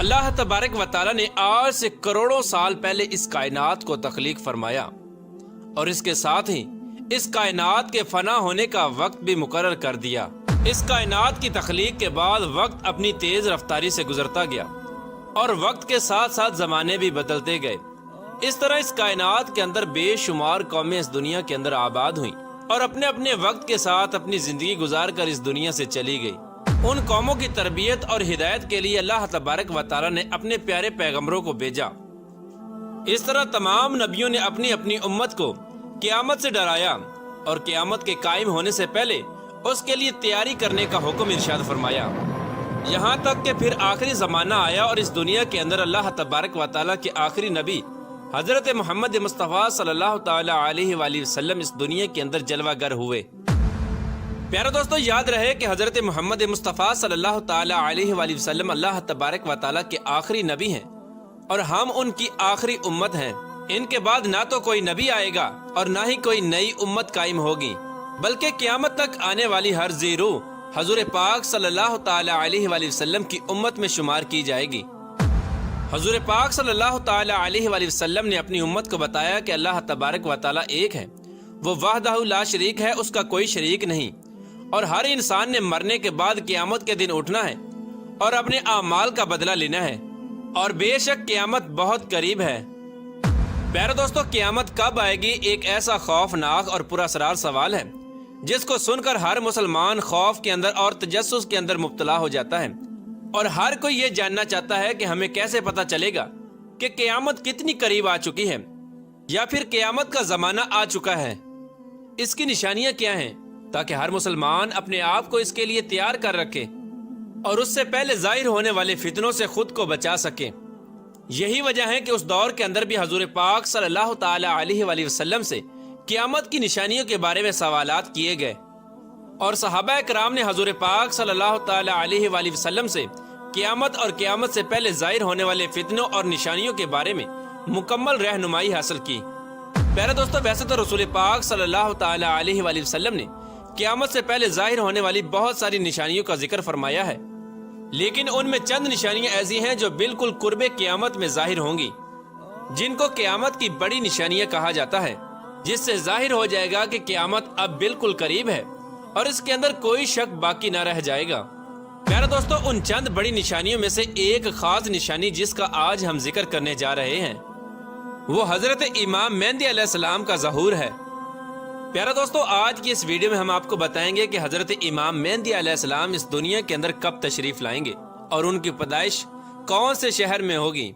اللہ تبارک و تعالی نے آج سے کروڑوں سال پہلے اس کائنات کو تخلیق فرمایا اور اس کے ساتھ ہی اس کائنات کے فنا ہونے کا وقت بھی مقرر کر دیا۔ اس کائنات کی تخلیق کے بعد وقت اپنی تیز رفتاری سے گزرتا گیا اور وقت کے ساتھ ساتھ زمانے بھی بدلتے گئے۔ اس طرح اس کائنات کے اندر بے شمار قومیں اس دنیا کے اندر آباد ہوئیں اور اپنے اپنے وقت کے ساتھ اپنی زندگی گزار کر اس دنیا سے چلی گئی۔ ان قوموں کی تربیت اور ہدایت کے لیے اللہ تبارک و تعالی نے اپنے پیارے پیغمبروں کو بھیجا۔ اس طرح تمام نبیوں نے اپنی اپنی امت کو قیامت سے ڈرایا اور قیامت کے قائم ہونے سے پہلے اس کے لیے تیاری کرنے کا حکم ارشاد فرمایا، یہاں تک کہ پھر آخری زمانہ آیا اور اس دنیا کے اندر اللہ تبارک و تعالیٰ کے آخری نبی حضرت محمد مصطفیٰ صلی اللہ تعالی علیہ وآلہ وسلم اس دنیا کے اندر جلوہ گر ہوئے۔ پیارے دوستو، یاد رہے کہ حضرت محمد مصطفیٰ صلی اللہ تعالی علیہ وآلہ وسلم اللہ تبارک و تعالیٰ کے آخری نبی ہیں اور ہم ان کی آخری امت ہیں۔ ان کے بعد نہ تو کوئی نبی آئے گا اور نہ ہی کوئی نئی امت قائم ہوگی، بلکہ قیامت تک آنے والی ہر ذی روح حضور پاک صلی اللہ تعالی علیہ وآلہ وسلم کی امت میں شمار کی جائے گی۔ حضور پاک صلی اللہ تعالی علیہ وآلہ وسلم نے اپنی امت کو بتایا کہ اللہ تبارک و تعالی ایک ہے، وہ وحدہ لا شریک ہے، اس کا کوئی شریک نہیں، اور ہر انسان نے مرنے کے بعد قیامت کے دن اٹھنا ہے اور اپنے اعمال کا بدلہ لینا ہے، اور بے شک قیامت بہت قریب ہے۔ پیارے دوستو، قیامت کب آئے گی ایک ایسا خوفناک اور پراسرار سوال ہے جس کو سن کر ہر مسلمان خوف کے اندر اور تجسس کے اندر مبتلا ہو جاتا ہے، اور ہر کوئی یہ جاننا چاہتا ہے کہ ہمیں کیسے پتہ چلے گا کہ قیامت کتنی قریب آ چکی ہے یا پھر قیامت کا زمانہ آ چکا ہے، اس کی نشانیاں کیا ہیں، تاکہ ہر مسلمان اپنے آپ کو اس کے لیے تیار کر رکھے اور اس سے پہلے ظاہر ہونے والے فتنوں سے خود کو بچا سکے۔ یہی وجہ ہے کہ اس دور کے اندر بھی حضور پاک صلی اللہ تعالی علیہ وآلہ وسلم سے قیامت کی نشانیوں کے بارے میں سوالات کیے گئے، اور صحابہ کرام نے حضور پاک صلی اللہ تعالی علیہ وآلہ وسلم سے قیامت اور قیامت سے پہلے ظاہر ہونے والے فتنوں اور نشانیوں کے بارے میں مکمل رہنمائی حاصل کی۔ پیارے دوستو، ویسے تو رسول پاک صلی اللہ تعالی علیہ وآلہ وسلم نے قیامت سے پہلے ظاہر ہونے والی بہت ساری نشانیوں کا ذکر فرمایا ہے، لیکن ان میں چند نشانیاں ایسی ہیں جو بالکل قرب قیامت میں ظاہر ہوں گی، جن کو قیامت کی بڑی نشانیاں کہا جاتا ہے، جس سے ظاہر ہو جائے گا کہ قیامت اب بالکل قریب ہے اور اس کے اندر کوئی شک باقی نہ رہ جائے گا۔ پیارے دوستو، ان چند بڑی نشانیوں میں سے ایک خاص نشانی جس کا آج ہم ذکر کرنے جا رہے ہیں وہ حضرت امام مہدی علیہ السلام کا ظہور ہے۔ پیارے دوستو، آج کی اس ویڈیو میں ہم آپ کو بتائیں گے کہ حضرت امام مہدی علیہ السلام اس دنیا کے اندر کب تشریف لائیں گے اور ان کی پیدائش کون سے شہر میں ہوگی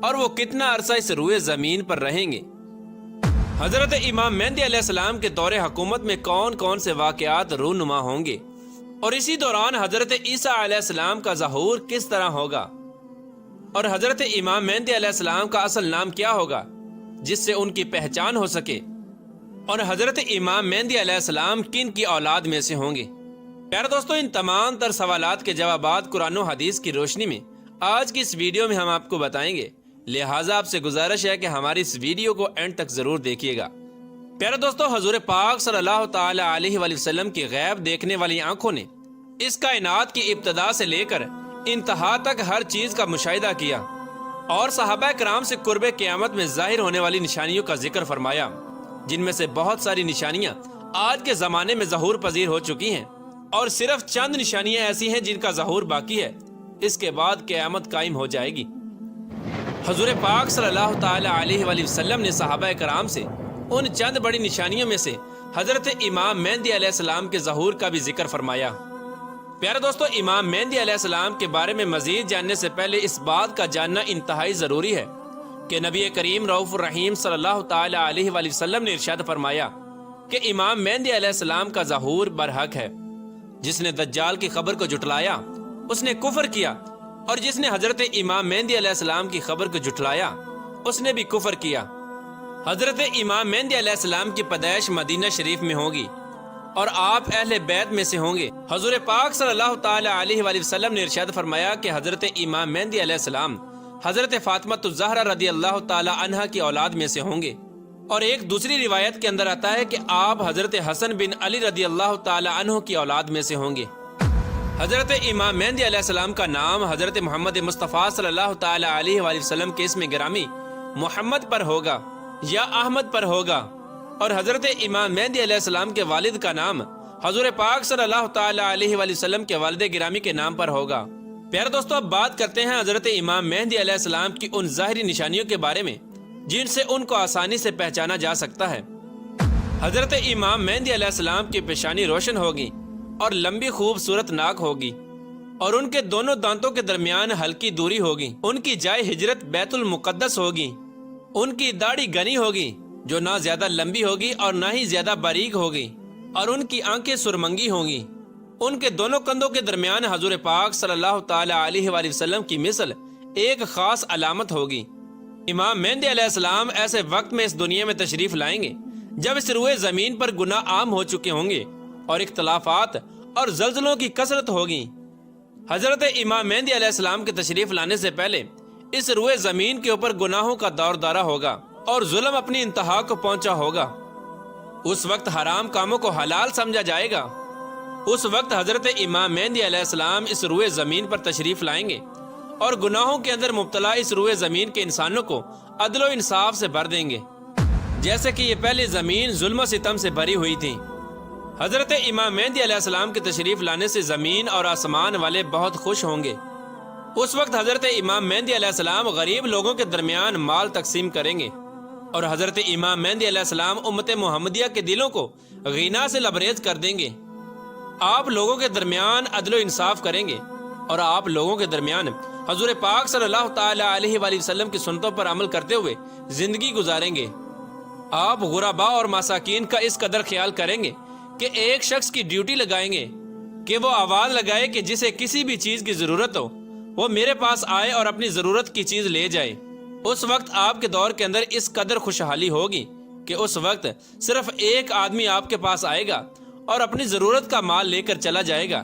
اور وہ کتنا عرصہ اس روئے زمین پر رہیں گے۔ حضرت امام مہدی علیہ السلام کے دور حکومت میں کون کون سے واقعات رونما ہوں گے، اور اسی دوران حضرت عیسیٰ علیہ السلام کا ظہور کس طرح ہوگا، اور حضرت امام مہدی علیہ السلام کا اصل نام کیا ہوگا جس سے ان کی پہچان ہو سکے، اور حضرت امام مہدی علیہ السلام کن کی اولاد میں سے ہوں گے۔ پیارے دوستو، ان تمام تر سوالات کے جوابات قرآن و حدیث کی روشنی میں آج کی اس ویڈیو میں ہم آپ کو بتائیں گے، لہٰذا آپ سے گزارش ہے کہ ہماری اس ویڈیو کو اینڈ تک ضرور دیکھیے گا۔ پیارے دوستو، حضور پاک صلی اللہ تعالی علیہ وآلہ وسلم کی غیب دیکھنے والی آنکھوں نے اس کائنات کی ابتدا سے لے کر انتہا تک ہر چیز کا مشاہدہ کیا اور صحابہ کرام سے قرب قیامت میں ظاہر ہونے والی نشانیوں کا ذکر فرمایا، جن میں سے بہت ساری نشانیاں آج کے زمانے میں ظہور پذیر ہو چکی ہیں، اور صرف چند نشانیاں ایسی ہیں جن کا ظہور باقی ہے، اس کے بعد قیامت قائم ہو جائے گی۔ حضور پاک صلی اللہ تعالی علیہ وآلہ وسلم نے صحابہ کرام سے ان چند بڑی نشانیوں میں سے حضرت امام مہدی علیہ السلام کے ظہور کا بھی ذکر فرمایا۔ پیارے دوستو، امام مہدی علیہ السلام کے بارے میں مزید جاننے سے پہلے اس بات کا جاننا انتہائی ضروری ہے کہ نبی کریم رؤوف الرحیم صلی اللہ تعالی علیہ وآلہ وسلم نے ارشاد فرمایا کہ امام مہدی علیہ السلام کا ظہور برحق ہے۔ جس نے دجال کی خبر کو جھٹلایا اس نے کفر کیا، اور جس نے حضرت امام مہدی علیہ السلام کی خبر کو جھٹلایا اس نے بھی کفر کیا۔ حضرت امام مہدی علیہ السلام کی پیدائش مدینہ شریف میں ہوگی اور آپ اہل بیت میں سے ہوں گے۔ حضور پاک صلی اللہ تعالی علیہ وآلہ وسلم نے ارشاد فرمایا کہ حضرت امام مہدی علیہ السلام حضرت فاطمہ الزہرا رضی اللہ تعالی عنہا کی اولاد میں سے ہوں گے، اور ایک دوسری روایت کے اندر آتا ہے کہ آپ حضرت حسن بن علی رضی اللہ تعالی عنہ کی اولاد میں سے ہوں گے۔ حضرت امام مہدی علیہ السلام کا نام حضرت محمد مصطفیٰ صلی اللہ تعالی علیہ وآلہ وسلم کے اسم گرامی محمد پر ہوگا یا احمد پر ہوگا، اور حضرت امام مہدی علیہ السلام کے والد کا نام حضور پاک صلی اللہ تعالی علیہ وآلہ وسلم کے والد گرامی کے نام پر ہوگا۔ پیارے دوستو، اب بات کرتے ہیں حضرت امام مہدی علیہ السلام کی ان ظاہری نشانیوں کے بارے میں جن سے ان کو آسانی سے پہچانا جا سکتا ہے۔ حضرت امام مہدی علیہ السلام کی پیشانی روشن ہوگی اور لمبی خوبصورت ناک ہوگی، اور ان کے دونوں دانتوں کے درمیان ہلکی دوری ہوگی۔ ان کی جائے ہجرت بیت المقدس ہوگی۔ ان کی داڑھی گھنی ہوگی جو نہ زیادہ لمبی ہوگی اور نہ ہی زیادہ باریک ہوگی، اور ان کی آنکھیں سرمنگی ہوں گی۔ ان کے دونوں کندھوں کے درمیان حضور پاک صلی اللہ تعالی علیہ وآلہ وسلم کی مثل ایک خاص علامت ہوگی۔ امام مہدی علیہ السلام ایسے وقت میں اس دنیا میں تشریف لائیں گے جب اس روئے زمین پر گناہ عام ہو چکے ہوں گے اور اختلافات اور زلزلوں کی کثرت ہوگی۔ حضرت امام مہدی علیہ السلام کے تشریف لانے سے پہلے اس روئے زمین کے اوپر گناہوں کا دور دورہ ہوگا اور ظلم اپنی انتہا کو پہنچا ہوگا۔ اس وقت حرام کاموں کو حلال سمجھا جائے گا۔ اس وقت حضرت امام مہدی علیہ السلام اس روئے زمین پر تشریف لائیں گے اور گناہوں کے اندر مبتلا اس روئے زمین کے انسانوں کو عدل و انصاف سے بھر دیں گے، جیسے کہ یہ پہلی زمین ظلم و ستم سے بھری ہوئی تھی۔ حضرت امام مہدی علیہ السلام کے تشریف لانے سے زمین اور آسمان والے بہت خوش ہوں گے۔ اس وقت حضرت امام مہدی علیہ السلام غریب لوگوں کے درمیان مال تقسیم کریں گے، اور حضرت امام مہدی علیہ السلام امت محمدیہ کے دلوں کو غنا سے لبریز کر دیں گے۔ آپ لوگوں کے درمیان عدل و انصاف کریں گے، اور آپ لوگوں کے درمیان حضور پاک صلی اللہ تعالی علیہ وآلہ وسلم کی سنتوں پر عمل کرتے ہوئے زندگی گزاریں گے۔ آپ غربا اور مساکین کا اس قدر خیال کریں گے کہ ایک شخص کی ڈیوٹی لگائیں گے کہ وہ آواز لگائے کہ جسے کسی بھی چیز کی ضرورت ہو وہ میرے پاس آئے اور اپنی ضرورت کی چیز لے جائے۔ اس وقت آپ کے دور کے اندر اس قدر خوشحالی ہوگی کہ اس وقت صرف ایک آدمی آپ کے پاس آئے گا اور اپنی ضرورت کا مال لے کر چلا جائے گا۔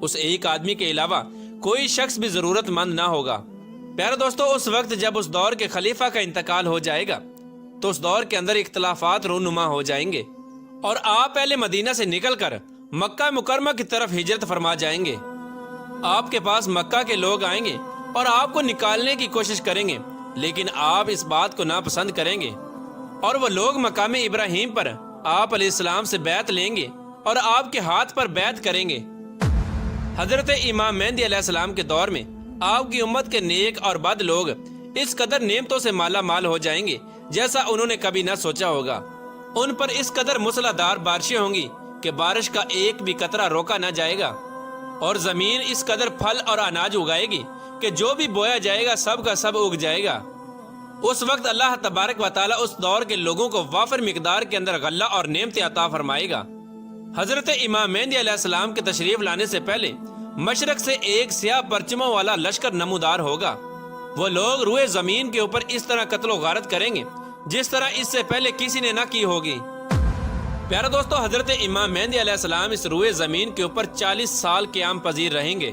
اس ایک آدمی کے علاوہ کوئی شخص بھی ضرورت مند نہ ہوگا۔ پیارے دوستو، اس وقت جب اس دور کے خلیفہ کا انتقال ہو جائے گا تو اس دور کے اندر اختلافات رونما ہو جائیں گے، اور آپ پہلے مدینہ سے نکل کر مکہ مکرمہ کی طرف ہجرت فرما جائیں گے۔ آپ کے پاس مکہ کے لوگ آئیں گے اور آپ کو نکالنے کی کوشش کریں گے، لیکن آپ اس بات کو ناپسند کریں گے، اور وہ لوگ مقام ابراہیم پر آپ علیہ السلام سے بیعت لیں گے اور آپ کے ہاتھ پر بیعت کریں گے۔ حضرت امام مہدی علیہ السلام کے دور میں آپ کی امت کے نیک اور بد لوگ اس قدر نعمتوں سے مالا مال ہو جائیں گے جیسا انہوں نے کبھی نہ سوچا ہوگا۔ ان پر اس قدر موسلا دھار بارشیں ہوں گی کہ بارش کا ایک بھی قطرہ روکا نہ جائے گا، اور زمین اس قدر پھل اور اناج اگائے گی کہ جو بھی بویا جائے گا سب کا سب اگ جائے گا۔ اس وقت اللہ تبارک و تعالیٰ اس دور کے لوگوں کو وافر مقدار کے اندر غلہ اور نعمتیں عطا فرمائے گا۔ حضرت امام مہدی علیہ السلام کے تشریف لانے سے پہلے مشرق سے ایک سیاہ پرچموں والا لشکر نمودار ہوگا۔ وہ لوگ روئے زمین کے اوپر اس طرح قتل و غارت کریں گے جس طرح اس سے پہلے کسی نے نہ کی ہوگی۔ پیارے دوستو، حضرت امام مہدی علیہ السلام اس روئے زمین کے اوپر 40 سال قیام پذیر رہیں گے۔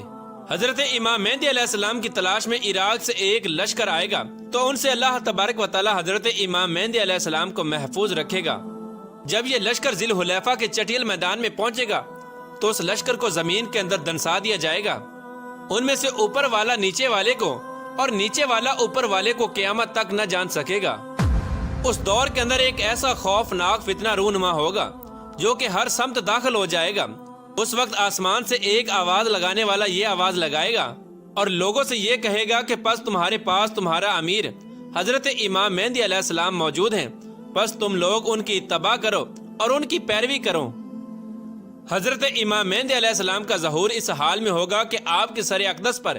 حضرت امام مہدی علیہ السلام کی تلاش میں عراق سے ایک لشکر آئے گا تو ان سے اللہ تبارک و تعالی حضرت امام مہدی علیہ السلام کو محفوظ رکھے گا۔ جب یہ لشکر ذی الحلیفہ کے چٹیل میدان میں پہنچے گا تو اس لشکر کو زمین کے اندر دنسا دیا جائے گا۔ ان میں سے اوپر والا نیچے والے کو اور نیچے والا اوپر والے کو قیامت تک نہ جان سکے گا۔ اس دور کے اندر ایک ایسا خوفناک فتنہ رونما ہوگا جو کہ ہر سمت داخل ہو جائے گا۔ اس وقت آسمان سے ایک آواز لگانے والا یہ آواز لگائے گا اور لوگوں سے یہ کہے گا کہ پس تمہارے پاس تمہارا امیر حضرت امام مہدی علیہ السلام موجود ہیں، پس تم لوگ ان کی اتباع کرو اور ان کی پیروی کرو۔ حضرت امام مہدی علیہ السلام کا ظہور اس حال میں ہوگا کہ آپ کے سر اقدس پر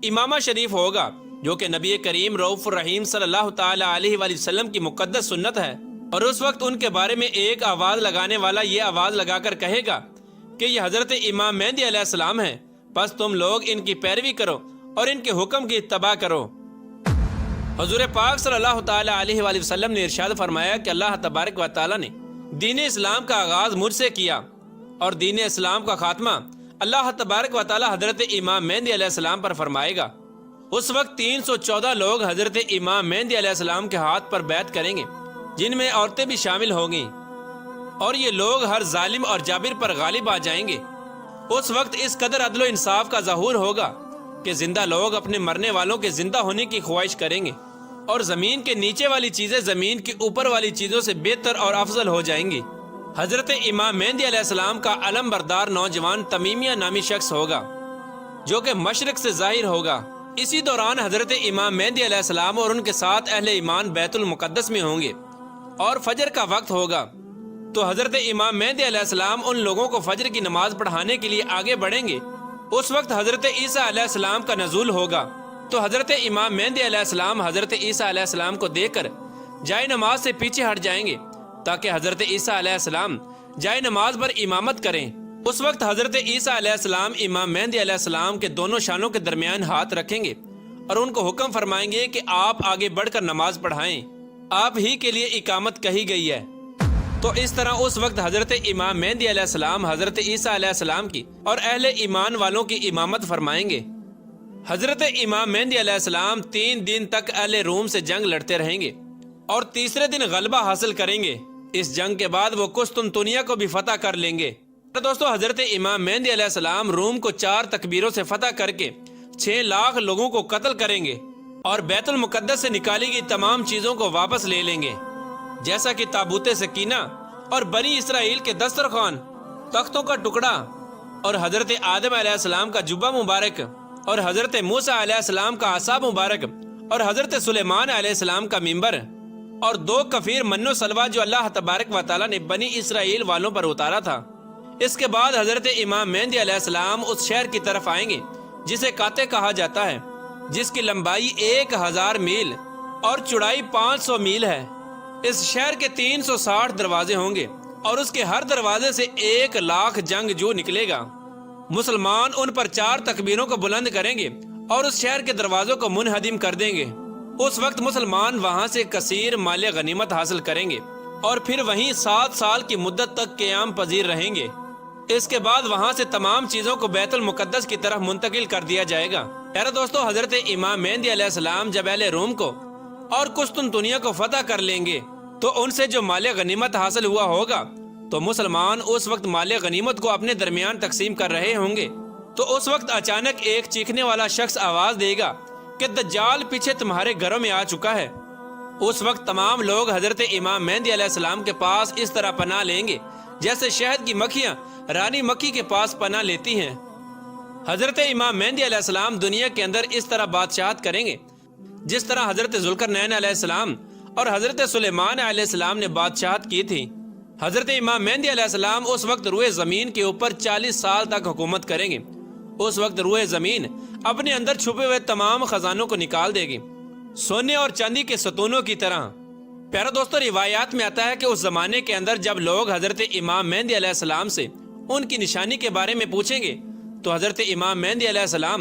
امامہ شریف ہوگا جو کہ نبی کریم رؤوف الرحیم صلی اللہ تعالی علیہ وآلہ وسلم کی مقدس سنت ہے، اور اس وقت ان کے بارے میں ایک آواز لگانے والا یہ آواز لگا کر کہے گا کہ یہ حضرت امام مہدی علیہ السلام ہیں، پس تم لوگ ان کی پیروی کرو اور ان کے حکم کی اتباع کرو۔ حضور پاک صلی اللہ تعالی علیہ وآلہ وسلم نے ارشاد فرمایا کہ اللہ تبارک و تعالی نے دین اسلام کا آغاز مجھ سے کیا، اور دین اسلام کا خاتمہ اللہ تبارک و تعالی حضرت امام مہدی علیہ السلام پر فرمائے گا۔ اس وقت 314 لوگ حضرت امام مہدی علیہ السلام کے ہاتھ پر بیعت کریں گے، جن میں عورتیں بھی شامل ہوں گی، اور یہ لوگ ہر ظالم اور جابر پر غالب آ جائیں گے۔ اس وقت اس قدر عدل و انصاف کا ظہور ہوگا کہ زندہ لوگ اپنے مرنے والوں کے زندہ ہونے کی خواہش کریں گے، اور زمین کے نیچے والی چیزیں زمین کے اوپر والی چیزوں سے بہتر اور افضل ہو جائیں گی۔ حضرت امام مہدی علیہ السلام کا علم بردار نوجوان تمیمیہ نامی شخص ہوگا جو کہ مشرق سے ظاہر ہوگا۔ اسی دوران حضرت امام مہدی علیہ السلام اور ان کے ساتھ اہل ایمان بیت المقدس میں ہوں گے اور فجر کا وقت ہوگا، تو حضرت امام مہدی علیہ السلام ان لوگوں کو فجر کی نماز پڑھانے کے لیے آگے بڑھیں گے۔ اس وقت حضرت عیسیٰ علیہ السلام کا نزول ہوگا، تو حضرت امام مہدی علیہ السلام حضرت عیسیٰ علیہ السلام کو دیکھ کر جائے نماز سے پیچھے ہٹ جائیں گے تاکہ حضرت عیسیٰ علیہ السلام جائے نماز پر امامت کریں۔ اس وقت حضرت عیسیٰ علیہ السلام امام مہدی علیہ السلام کے دونوں شانوں کے درمیان ہاتھ رکھیں گے اور ان کو حکم فرمائیں گے کہ آپ آگے بڑھ کر نماز پڑھائیں، آپ ہی کے لیے اقامت کہی گئی ہے۔ تو اس طرح اس وقت حضرت امام مہدی علیہ السلام حضرت عیسیٰ علیہ السلام کی اور اہل ایمان والوں کی امامت فرمائیں گے۔ حضرت امام مہدی علیہ السلام 3 دن تک اہل روم سے جنگ لڑتے رہیں گے اور تیسرے دن غلبہ حاصل کریں گے۔ اس جنگ کے بعد وہ قسطنطنیہ کو بھی فتح کر لیں گے۔ تو دوستو، حضرت امام مہدی علیہ السلام روم کو 4 تکبیروں سے فتح کر کے 6 لاکھ لوگوں کو قتل کریں گے اور بیت المقدس سے نکالی گئی تمام چیزوں کو واپس لے لیں گے، جیسا کہ تابوت سکینہ اور بنی اسرائیل کے دسترخوان، تختوں کا ٹکڑا اور حضرت آدم علیہ السلام کا جبہ مبارک اور حضرت موسیٰ علیہ السلام کا عصا مبارک اور حضرت سلیمان علیہ السلام کا منبر اور 2 کفیر من و سلوہ جو اللہ تبارک و تعالیٰ نے بنی اسرائیل والوں پر اتارا تھا۔ اس کے بعد حضرت امام مہدی علیہ السلام اس شہر کی طرف آئیں گے جسے کاتے کہا جاتا ہے، جس کی لمبائی 1000 میل اور چوڑائی 500 میل ہے۔ اس شہر کے 360 دروازے ہوں گے اور اس کے ہر دروازے سے 1 لاکھ جنگجو نکلے گا۔ مسلمان ان پر 4 تکبیروں کو بلند کریں گے اور اس شہر کے دروازوں کو منہدم کر دیں گے۔ اس وقت مسلمان وہاں سے کثیر مال غنیمت حاصل کریں گے اور پھر وہیں 7 سال کی مدت تک قیام پذیر رہیں گے۔ اس کے بعد وہاں سے تمام چیزوں کو بیت المقدس کی طرف منتقل کر دیا جائے گا۔ پیارے دوستو، حضرت امام مہدی علیہ السلام جب اہل روم کو اور قسطنطنیہ کو فتح کر لیں گے تو ان سے جو مال غنیمت حاصل ہوا ہوگا تو مسلمان اس وقت مال غنیمت کو اپنے درمیان تقسیم کر رہے ہوں گے۔ تو اس وقت اچانک ایک چیخنے والا شخص آواز دے گا کہ دجال پیچھے تمہارے گھروں میں آ چکا ہے۔ اس وقت تمام لوگ حضرت امام مہدی علیہ السلام کے پاس اس طرح پناہ لیں گے جیسے شہد کی مکھیاں رانی مکھی کے پاس پناہ لیتی ہیں۔ حضرت امام مہدی علیہ السلام دنیا کے اندر اس طرح بادشاہت کریں گے جس طرح حضرت ذوالقرنین علیہ السلام اور حضرت سلیمان علیہ السلام نے بادشاہت کی تھی۔ حضرت امام مہدی علیہ السلام اس وقت روئے زمین کے اوپر 40 سال تک حکومت کریں گے۔ اس وقت روئے زمین اپنے اندر چھپے ہوئے تمام خزانوں کو نکال دے گی، سونے اور چاندی کے ستونوں کی طرح۔ پیارا دوستو، روایات میں آتا ہے کہ اس زمانے کے اندر جب لوگ حضرت امام مہدی علیہ السلام سے ان کی نشانی کے بارے میں پوچھیں گے تو حضرت امام مہدی علیہ السلام